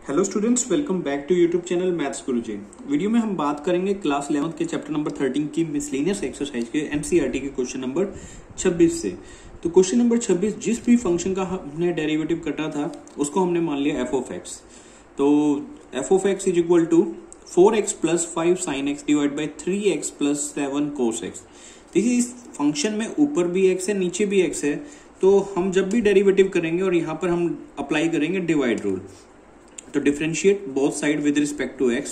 Hello students, welcome back to YouTube channel maths Guruji. Video में हम बात करेंगे क्लास 11 के चैप्टर नंबर 13 की मिसलेनियस एक्सरसाइज के एनसीईआरटी के क्वेश्चन नंबर 26 से। तो क्वेश्चन नंबर 26, जिस भी फंक्शन का हमने डेरिवेटिव कटा था उसको हमने मान लिया एफ ऑफ एक्स। तो f of x is equal to 4x plus 5 sine x divide by 3x plus 7 cos x. देखिए इस फंक्शन में ऊपर भी एक्स है नीचे भी एक्स है, तो हम जब भी डेरिवेटिव करेंगे और यहाँ पर हम अप्लाई करेंगे डिवाइड रूल, तो differentiate both side with respect to x.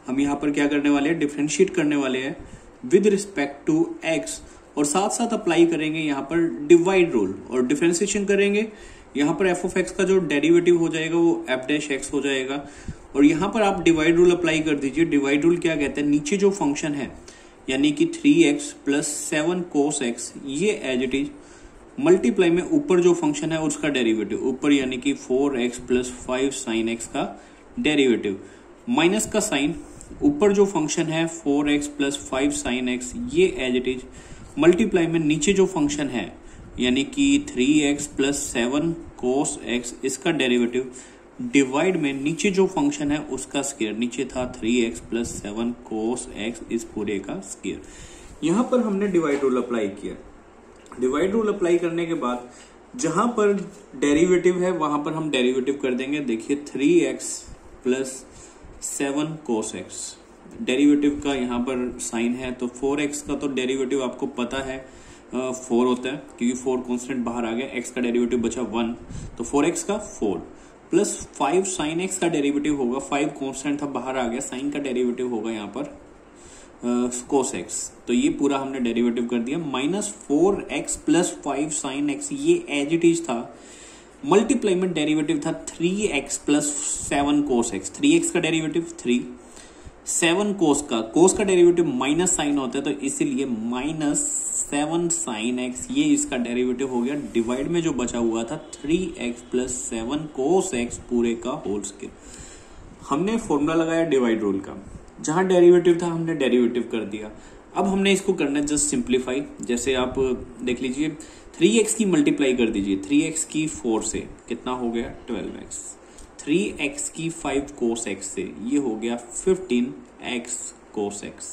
हम यहाँ पर क्या करने वाले हैं, डिफरेंशिएट करने वाले हैं विद रिस्पेक्ट टू एक्स, और साथ साथ अप्लाई करेंगे यहाँ पर डिवाइड रूल और डिफरेंशिएशन करेंगे। यहाँ पर एफ ऑफ एक्स का जो डेरिवेटिव हो जाएगा वो एफ डैश एक्स हो जाएगा, और यहाँ पर आप डिवाइड रूल अप्लाई कर दीजिए। डिवाइड रूल क्या कहते हैं, नीचे जो फंक्शन है यानी कि 3x प्लस 7 कोस एक्स, ये एज इट इज मल्टीप्लाई में ऊपर जो फंक्शन है उसका डेरिवेटिव, ऊपर यानी कि 4x प्लस 5 साइन एक्स का डेरिवेटिव, माइनस का साइन, ऊपर जो फंक्शन है 4x प्लस 5 साइन एक्स, ये एज इट इज मल्टीप्लाई में नीचे जो फंक्शन है यानी कि 3x प्लस 7 कोस एक्स, इसका डेरिवेटिव, डिवाइड में नीचे जो फंक्शन है उसका स्क्वायर, नीचे था 3x प्लस 7 कोस एक्स, इस पूरे का स्क्वायर। यहां पर हमने डिवाइड रूल अप्लाई किया। डिवाइड रूल अप्लाई करने के बाद जहां पर डेरिवेटिव है वहां पर हम डेरिवेटिव कर देंगे। देखिए 3x plus 7 cos x, derivative का यहाँ पर साइन है, तो 4x का तो डेरिवेटिव आपको पता है 4 होता है, क्योंकि 4 कांस्टेंट बाहर आ गया, x का डेरिवेटिव बचा 1, तो 4x का 4 प्लस 5 साइन एक्स का डेरिवेटिव होगा, 5 कांस्टेंट था बाहर आ गया, साइन का डेरिवेटिव होगा यहाँ पर कोस एक्स, तो ये पूरा हमने डेरिवेटिव कर दिया। Minus 4x plus 5 sine x, ये एज इट इज था, मल्टीप्लाई में डेरिवेटिव था 3x plus 7 cos x, 3x का डेरिवेटिव 3, 7 कोस का डेरिवेटिव माइनस साइन होता है, तो इसीलिए माइनस 7 साइन एक्स, ये इसका डेरिवेटिव हो गया। डिवाइड में जो बचा हुआ था 3x प्लस 7 कोस एक्स पूरे का होल स्क्वायर। हमने फॉर्मूला लगाया डिवाइड रूल का, जहां डेरिवेटिव था हमने डेरिवेटिव कर दिया। अब हमने इसको करना है जस्ट सिंप्लीफाई। जैसे आप देख लीजिए 3x की मल्टीप्लाई कर दीजिए, 3x की 4 से कितना हो गया 12x, 3x की 5 कोस एक्स से ये हो गया 15x cos x,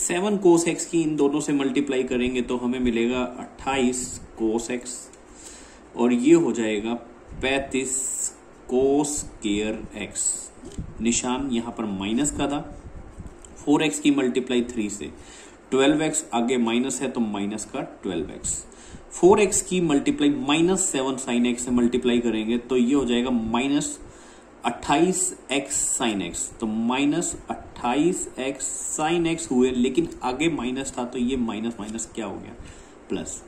7 cos x की इन दोनों से मल्टीप्लाई करेंगे तो हमें मिलेगा 28 कोस एक्स, और ये हो जाएगा 35 कोस स्क्वायर एक्स। निशान यहां पर माइनस का था, 4x की मल्टीप्लाई 3 से, 12x आगे माइनस है तो माइनस का 12x, 4x की मल्टीप्लाई माइनस 7 साइन एक्स से मल्टीप्लाई करेंगे तो ये हो जाएगा माइनस 28x साइन एक्स, तो माइनस 28x साइन एक्स हुए, लेकिन आगे माइनस था तो ये माइनस माइनस क्या हो गया प्लस।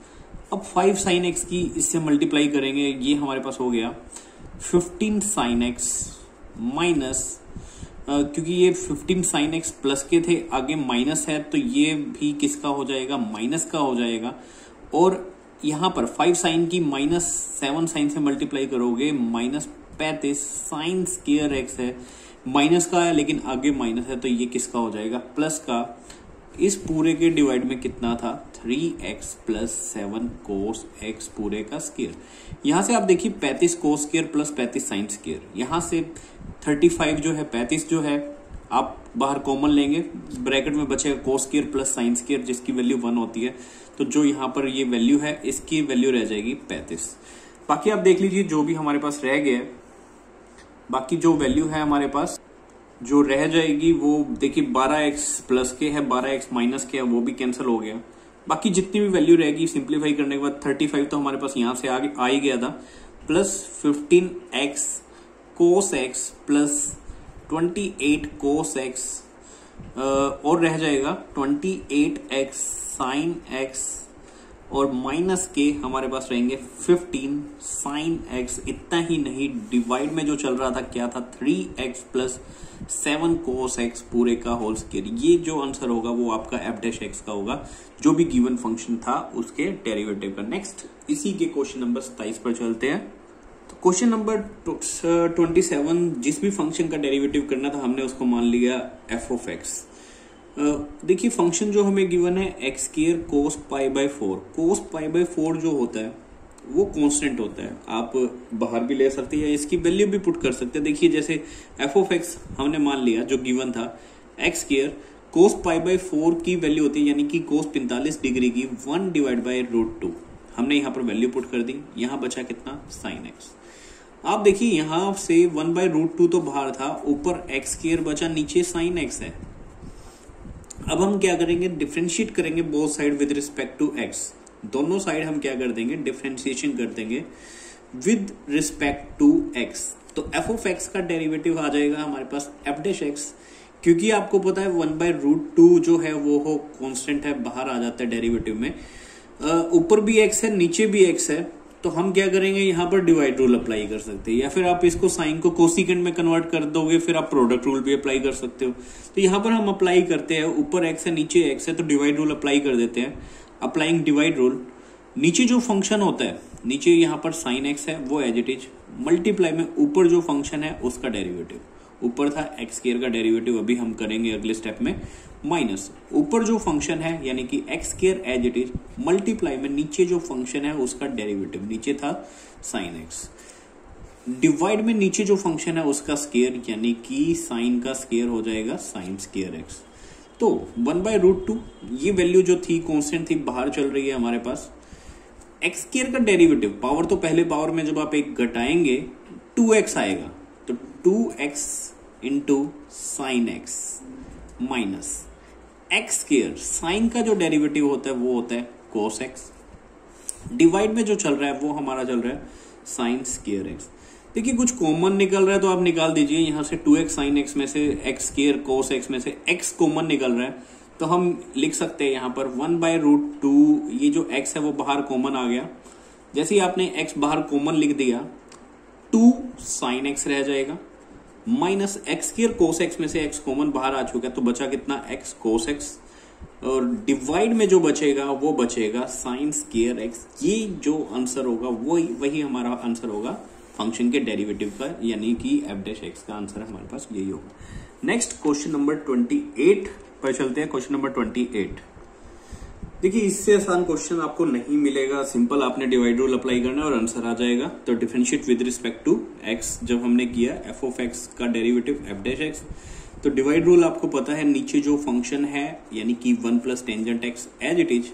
अब 5 साइन एक्स की इससे मल्टीप्लाई करेंगे, ये हमारे पास हो गया 15 साइन एक्स माइनस, क्योंकि ये 15 साइन एक्स प्लस के थे, आगे माइनस है तो ये भी किसका हो जाएगा, माइनस का हो जाएगा। और यहां पर 5 साइन की माइनस 7 साइन से मल्टीप्लाई करोगे, माइनस 35 साइन स्क्वायर एक्स है, माइनस का है लेकिन आगे माइनस है तो ये किसका हो जाएगा, प्लस का। इस पूरे के डिवाइड में कितना था 3x प्लस 7 कोस एक्स पूरे का स्क्वायर। यहां से आप देखिए 35 cos square plus 35 sine square, यहां से 35 जो है 35 जो है आप बाहर कॉमन लेंगे, ब्रैकेट में बचेगा cos square plus sine square जिसकी वैल्यू 1 होती है, तो जो यहां पर ये वैल्यू है इसकी वैल्यू रह जाएगी 35। बाकी आप देख लीजिए जो भी हमारे पास रह गया, बाकी जो वैल्यू है हमारे पास जो रह जाएगी वो देखिए 12x प्लस के है, 12x माइनस के है, वो भी कैंसिल हो गया। बाकी जितनी भी वैल्यू रहेगी सिंप्लीफाई करने के बाद 35 तो हमारे पास यहां से आगे आ ही गया था, plus 15x cos x plus 28 cos x, और रह जाएगा 28x साइन एक्स, और माइनस के हमारे पास रहेंगे 15 साइन एक्स। इतना ही नहीं, डिवाइड में जो चल रहा था क्या था 3x प्लस 7 कोस एक्स पूरे का होल स्क्वायर। ये जो आंसर होगा वो आपका एफ डैश एक्स का होगा, जो भी गिवन फंक्शन था उसके डेरिवेटिव का। नेक्स्ट इसी के क्वेश्चन नंबर 27 पर चलते हैं। तो क्वेश्चन नंबर 27, जिस भी फंक्शन का डेरिवेटिव करना था हमने उसको मान लिया एफ ऑफ एक्स। देखिए फंक्शन जो हमें गिवन है x square cos pi by 4, cos pi by 4 जो होता है वो कांस्टेंट होता है। आप बाहर भी ले सकते हैं या इसकी वैल्यू भी पुट कर सकते हैं। देखिए जैसे एफ ऑफ एक्स हमने मान लिया जो गिवन था, x square cos pi by 4 की वैल्यू होती है, यानी कि कोस 45 डिग्री की 1 डिवाइड बाई √2। हमने यहाँ पर वैल्यू पुट कर दी, यहाँ बचा कितना, साइन एक्स। आप देखिए यहाँ से 1 बाई √2 तो बाहर था, ऊपर एक्स स्क्वायर बचा, नीचे साइन एक्स है। अब हम क्या करेंगे, डिफरेंशिएट करेंगे both side with respect to x. दोनों साइड हम क्या कर देंगे, डिफरेंशिएशन कर देंगे विद रिस्पेक्ट टू एक्स। तो एफ ऑफ एक्स का डेरिवेटिव आ जाएगा हमारे पास एफ डैश एक्स, क्योंकि आपको पता है 1 बाई √2 जो है वो कांस्टेंट है, बाहर आ जाता है डेरिवेटिव में। ऊपर भी एक्स है, नीचे भी एक्स है, तो हम क्या करेंगे, यहाँ पर डिवाइड रूल अप्लाई कर सकते हैं, या फिर आप इसको साइन को कोसिकेंट में कन्वर्ट कर दोगे, फिर आप प्रोडक्ट रूल भी अप्लाई कर सकते हो। तो यहाँ पर हम अप्लाई करते हैं, ऊपर एक्स है नीचे एक्स है, तो डिवाइड रूल अप्लाई कर देते हैं। अप्लाइंग डिवाइड रूल, नीचे जो फंक्शन होता है, नीचे यहाँ पर साइन एक्स है वो एज इट इज, मल्टीप्लाई में ऊपर जो फंक्शन है उसका डेरिवेटिव, ऊपर था एक्स स्क्वायर का डेरिवेटिव, अभी हम करेंगे अगले स्टेप में, माइनस ऊपर जो फंक्शन है यानी कि x square as it is, multiply में नीचे जो फंक्शन है उसका डेरिवेटिव, नीचे था साइन एक्स, डिवाइड में नीचे जो फंक्शन है उसका स्क्वायर, यानी कि साइन का स्क्वायर हो जाएगा साइन स्क्वायर एक्स। तो 1 बाई √2 ये वैल्यू जो थी कांस्टेंट थी, बाहर चल रही है हमारे पास। एक्स स्क्वायर का डेरिवेटिव, पावर तो पहले पावर में जब आप एक घटाएंगे 2x आएगा, तो 2x into sine x minus x square, sine का जो डेरिवेटिव होता है वो होता है कोस एक्स, डिवाइड में जो चल रहा है वो हमारा चल रहा है साइन स्क्वायर एक्स। देखिए कुछ कॉमन निकल रहा है तो आप निकाल दीजिए, यहां से 2x साइन एक्स में से एक्स स्क्वायर कोस एक्स में से x कॉमन निकल रहा है, तो हम लिख सकते हैं यहाँ पर 1 बाई √2, ये जो x है वो बाहर कॉमन आ गया। जैसे ही आपने x बाहर कॉमन लिख दिया, 2 साइन एक्स रह जाएगा, minus x square cos x में से x कॉमन बाहर आ चुका है, तो बचा कितना, x कोस एक्स, और डिवाइड में जो बचेगा वो बचेगा साइन स्क्वायर एक्स। ये जो आंसर होगा वही हमारा आंसर होगा फंक्शन के डेरिवेटिव का, यानी कि एफ डैश एक्स का आंसर हमारे पास यही होगा। नेक्स्ट क्वेश्चन नंबर 28 पर चलते हैं। क्वेश्चन नंबर 28, देखिए इससे आसान क्वेश्चन आपको नहीं मिलेगा, सिंपल आपने डिवाइड रूल अप्लाई करना और आंसर आ जाएगा। तो differentiate with respect to x जब हमने किया, एफ ऑफ एक्स का डेरिवेटिव एफ डैश एक्स, तो डिवाइड रूल आपको पता है, नीचे जो फंक्शन है यानी कि 1 plus tangent x as it is,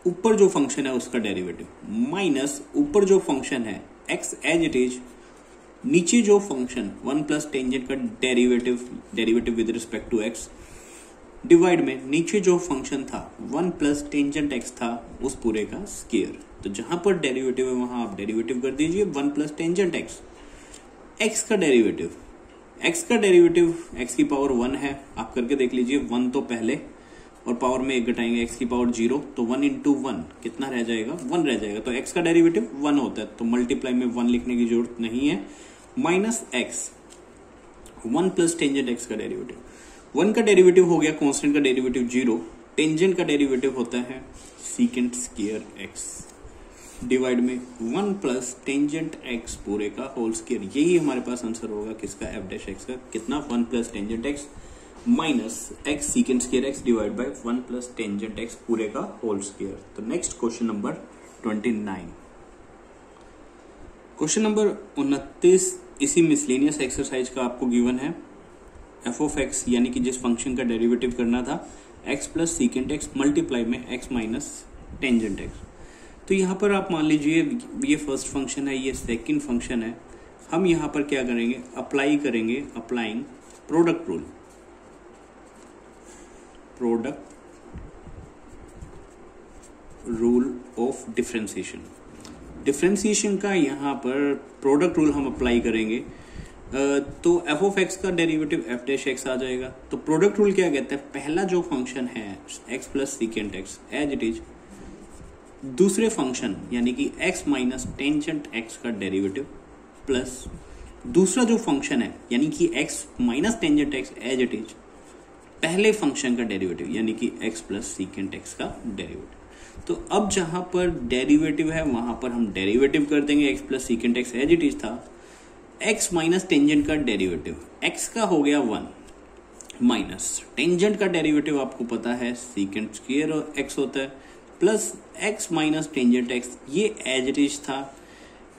ऊपर जो फंक्शन है उसका डेरिवेटिव, माइनस ऊपर जो फंक्शन है एक्स एज इट इज, नीचे जो फंक्शन 1 प्लस टेंजेंट का derivative with respect to x, divide में नीचे जो फंक्शन था 1 प्लस टेंजेंट एक्स था उस पूरे का स्क्वायर। तो जहां पर डेरिवेटिव है वहां आप डेरिवेटिव कर दीजिए 1 प्लस टेंजेंट एक्स, एक्स का डेरिवेटिव, एक्स का डेरिवेटिव एक्स की पावर 1 है, आप करके देख लीजिए, 1 तो पहले और पावर में एक घटाएंगे एक्स की पावर 0, तो 1 इंटू 1 कितना रह जाएगा, 1 रह जाएगा। तो एक्स का डेरिवेटिव 1 होता है, तो मल्टीप्लाई में 1 लिखने की जरूरत नहीं है, minus x, 1 plus tangent x का डेरिवेटिव, 1 का डेरिवेटिव हो गया कांस्टेंट का डेरिवेटिव 0, टेंजेंट का डेरिवेटिव होता है सीकेंट स्क्वायर एक्स, डिवाइड में 1 प्लस टेंजेंट एक्स पूरे का होल स्क्वायर। यही हमारे पास आंसर होगा किसका, एफ डैश एक्स का, कितना, 1 plus tangent x minus x secant square x divide bye 1 plus tangent x पूरे का होल स्क्वायर। तो next question number 29, question number 29 इसी मिसलेनियस एक्सरसाइज का आपको गिवन है। एफ ऑफ एक्स यानी कि जिस फंक्शन का डेरिवेटिव करना था, x plus secant x multiply में एक्स माइनस टेंजेंट एक्स। तो यहाँ पर आप मान लीजिए ये फर्स्ट फंक्शन है, ये सेकंड फंक्शन है, हम यहाँ पर क्या करेंगे, अप्लाई करेंगे, applying product rule, product rule of differentiation. Differentiation का यहाँ पर प्रोडक्ट रूल हम अप्लाई करेंगे, तो एफ ऑफ एक्स का डेरिवेटिव एफ डैश एक्स आ जाएगा। तो प्रोडक्ट रूल क्या कहता है, पहला जो फंक्शन है x plus secant x as it is, दूसरे फंक्शन यानी कि एक्स माइनस टेंजेंट एक्स का डेरिवेटिव प्लस दूसरा जो फंक्शन है यानी कि x minus tangent x as it is, पहले फंक्शन का डेरिवेटिव यानी कि x प्लस सीकेंट एक्स का डेरिवेटिव। तो अब जहां पर डेरिवेटिव है वहां पर हम डेरिवेटिव कर देंगे, x plus secant x as it is था, x माइनस टेंजेंट का डेरिवेटिव, x का हो गया 1 माइनस टेंजेंट का डेरिवेटिव आपको पता है सीकेंट स्क्वायर एक्स होता है, plus x minus tangent x, ये एज इट इज था।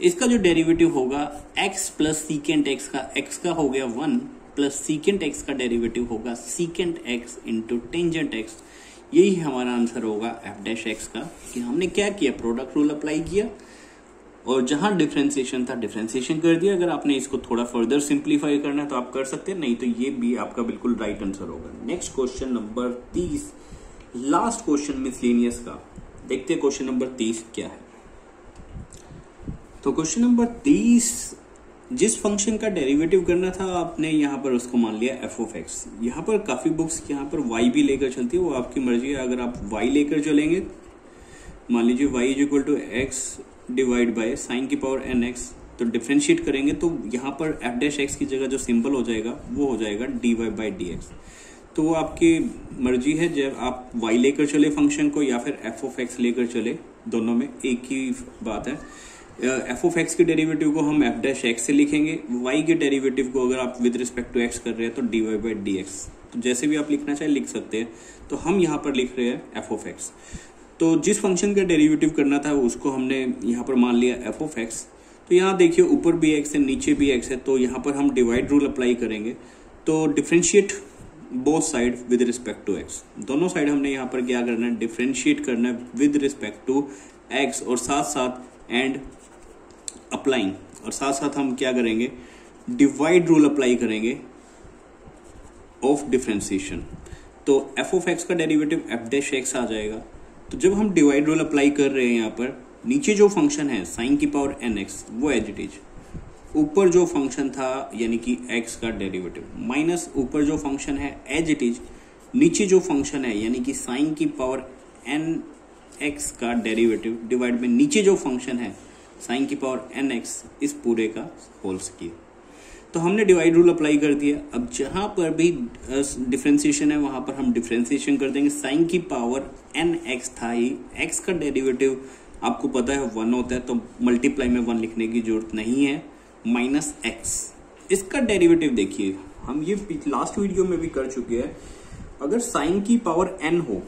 इसका जो डेरिवेटिव होगा x प्लस सीकेंट एक्स का, x का हो गया 1 प्लस सीकेंट एक्स का डेरिवेटिव होगा secant x into tangent x. यही हमारा आंसर होगा एफ डैश एक्स का, कि हमने क्या किया, प्रोडक्ट रूल अप्लाई किया और जहां डिफरेंशिएशन था डिफरेंशिएशन कर दिया। अगर आपने इसको थोड़ा फर्दर सिंप्लीफाई करना है तो आप कर सकते हैं, नहीं तो ये भी आपका बिल्कुल राइट आंसर होगा। Next question number 30, last question miscellaneous का। देखते हैं क्वेश्चन नंबर 30 क्या है। तो क्वेश्चन नंबर 30, जिस फंक्शन का डेरिवेटिव करना था आपने यहाँ पर उसको मान लिया एफ ऑफ एक्स। यहाँ पर काफी बुक्स यहाँ पर वाई भी लेकर चलती है, वो आपकी मर्जी है। अगर आप वाई लेकर चलेंगे, मान लीजिए y is equal to x divide by sine की पावर एन एक्स, तो डिफरेंशिएट करेंगे तो यहाँ पर एफ डैश एक्स की जगह जो सिंबल हो जाएगा वो हो जाएगा d y by d x. तो वो आपकी मर्जी है, जब आप वाई लेकर चले फंक्शन को या फिर एफ ऑफ एक्स लेकर चले, दोनों में एक ही बात है। एफ ऑफ एक्स के डेरिवेटिव को हम एफ डैश एक्स से लिखेंगे, वाई के डेरिवेटिव को अगर आप विद रिस्पेक्ट टू एक्स कर रहे हैं तो d y by d x, तो जैसे भी आप लिखना चाहे लिख सकते हैं। तो हम यहाँ पर लिख रहे हैं एफ ऑफ एक्स। तो जिस फंक्शन का डेरिवेटिव करना था उसको हमने यहाँ पर मान लिया एफ ऑफ एक्स। तो यहाँ देखिए ऊपर भी एक्स है नीचे भी एक्स है, तो यहाँ पर हम डिवाइड रूल अप्लाई करेंगे। तो differentiate both side with respect to x, दोनों साइड हमने यहाँ पर क्या करना है, डिफ्रेंशिएट करना है विद रिस्पेक्ट टू एक्स, और साथ साथ एंड अप्लाइंग, और साथ साथ हम क्या करेंगे, डिवाइड रूल अप्लाई करेंगे ऑफ डिफरेंशिएशन। तो एफ ऑफ एक्स का डेरिवेटिव एफ डैश एक्स आ जाएगा। तो जब हम डिवाइड रूल अप्लाई कर रहे हैं यहाँ पर, नीचे जो फंक्शन है साइन की पावर एन एक्स वो एज इट इज, ऊपर जो फंक्शन था यानी कि एक्स का डेरिवेटिव माइनस ऊपर जो फंक्शन है एज इट इज, नीचे जो फंक्शन है यानी कि साइन की पावर एन एक्स का डेरिवेटिव डिवाइड में नीचे जो फंक्शन है साइन की पावर एन एक्स, इस पूरे का होल स्क्वायर। तो हमने डिवाइड रूल अप्लाई कर दिया। अब जहां पर भी डिफरेंशिएशन है वहां पर हम डिफरेंशिएशन कर देंगे। साइन की पावर एन एक्स था ही, एक्स का डेरिवेटिव आपको पता है 1 होता है, तो मल्टीप्लाई में 1 लिखने की जरूरत नहीं है, माइनस एक्स। इसका डेरिवेटिव देखिए, हम ये लास्ट वीडियो में भी कर चुके हैं। अगर साइन की पावर एन हो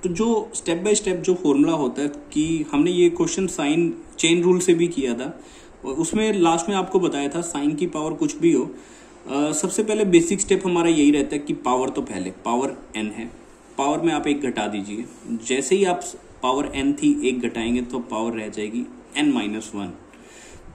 तो जो स्टेप बाय स्टेप जो फॉर्मूला होता है, कि हमने ये क्वेश्चन साइन चेन रूल से भी किया था, और उसमें लास्ट में आपको बताया था साइन की पावर कुछ भी हो, सबसे पहले बेसिक स्टेप हमारा यही रहता है कि पावर तो पहले पावर एन है, पावर में आप 1 घटा दीजिए। जैसे ही आप पावर एन थी 1 घटाएंगे तो पावर रह जाएगी एन माइनस 1।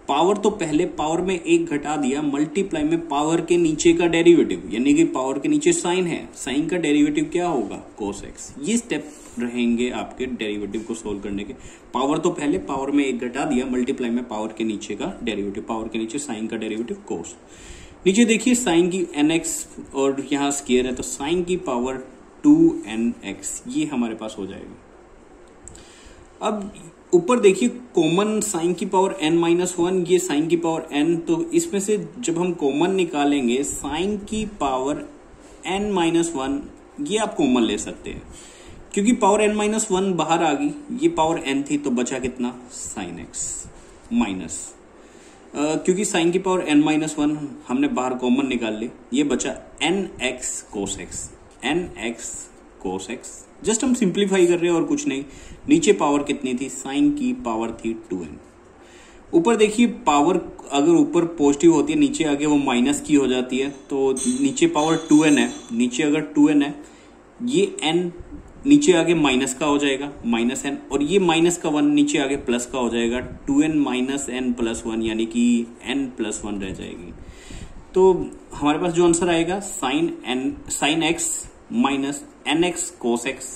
पावर तो पहले पावर में 1 घटा दिया, मल्टीप्लाई में पावर के नीचे का डेरिवेटिव, यानी कि पावर के नीचे साइन है, साइन का डेरिवेटिव क्या होगा, कोस एक्स। ये स्टेप रहेंगे आपके डेरिवेटिव को सोल्व करने के। पावर तो पहले पावर में 1 घटा दिया, मल्टीप्लाई में पावर के नीचे का डेरिवेटिव, पावर के नीचे साइन का डेरिवेटिव कोस। नीचे देखिए साइन की एन एक्स और यहाँ स्क्वायर है, तो साइन की पावर 2nx, ये हमारे पास हो जाएगा। अब ऊपर देखिए कॉमन साइन की पावर n माइनस 1, ये साइन की पावर n, तो इसमें से जब हम कॉमन निकालेंगे साइन की पावर n माइनस 1, ये आप कॉमन ले सकते हैं क्योंकि पावर n माइनस 1 बाहर आ गई, ये पावर n थी, तो बचा कितना, साइन x माइनस, क्योंकि साइन की पावर n माइनस 1 हमने बाहर कॉमन निकाल ली, ये बचा nx cos x, nx cos x। Just हम सिंप्लीफाई कर रहे हैं और कुछ नहीं। नीचे पावर कितनी थी, साइन की पावर थी 2n। ऊपर देखिए पावर अगर ऊपर पॉजिटिव होती है, नीचे आगे वो माइनस की हो जाती है, तो नीचे पावर 2n है, नीचे अगर 2n है, ये n नीचे आगे माइनस का हो जाएगा, माइनस n, और ये माइनस का 1 नीचे आगे प्लस का हो जाएगा, 2n माइनस n प्लस 1, यानी कि n प्लस 1 रह जाएगी। तो हमारे पास जो आंसर आएगा sine x minus nx cos x,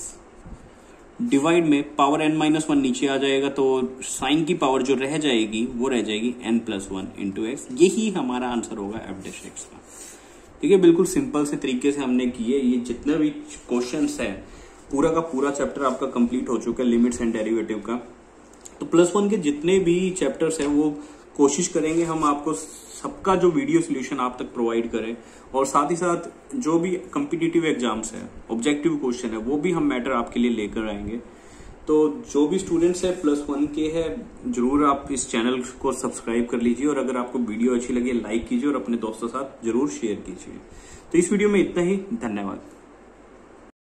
divide में पावर n माइनस 1 नीचे आ जाएगा, तो साइन की पावर जो रह जाएगी वो रह जाएगी n प्लस 1 इंटू एक्स। यही हमारा आंसर होगा एफ डैश एक्स का। ठीक है, बिल्कुल सिंपल से तरीके से हमने किए। ये जितने भी क्वेश्चंस है पूरा का पूरा चैप्टर आपका कंप्लीट हो चुका है लिमिट्स एंड डेरिवेटिव का। तो +1 के जितने भी चैप्टर्स हैं वो कोशिश करेंगे हम आपको सबका जो वीडियो सोल्यूशन आप तक प्रोवाइड करें, और साथ ही साथ जो भी कॉम्पिटिटिव एग्जाम्स है, ऑब्जेक्टिव क्वेश्चन है, वो भी हम मैटर आपके लिए लेकर आएंगे। तो जो भी स्टूडेंट्स है +1 के हैं, जरूर आप इस चैनल को सब्सक्राइब कर लीजिए, और अगर आपको वीडियो अच्छी लगे लाइक कीजिए और अपने दोस्तों के साथ जरूर शेयर कीजिए। तो इस वीडियो में इतना ही, धन्यवाद।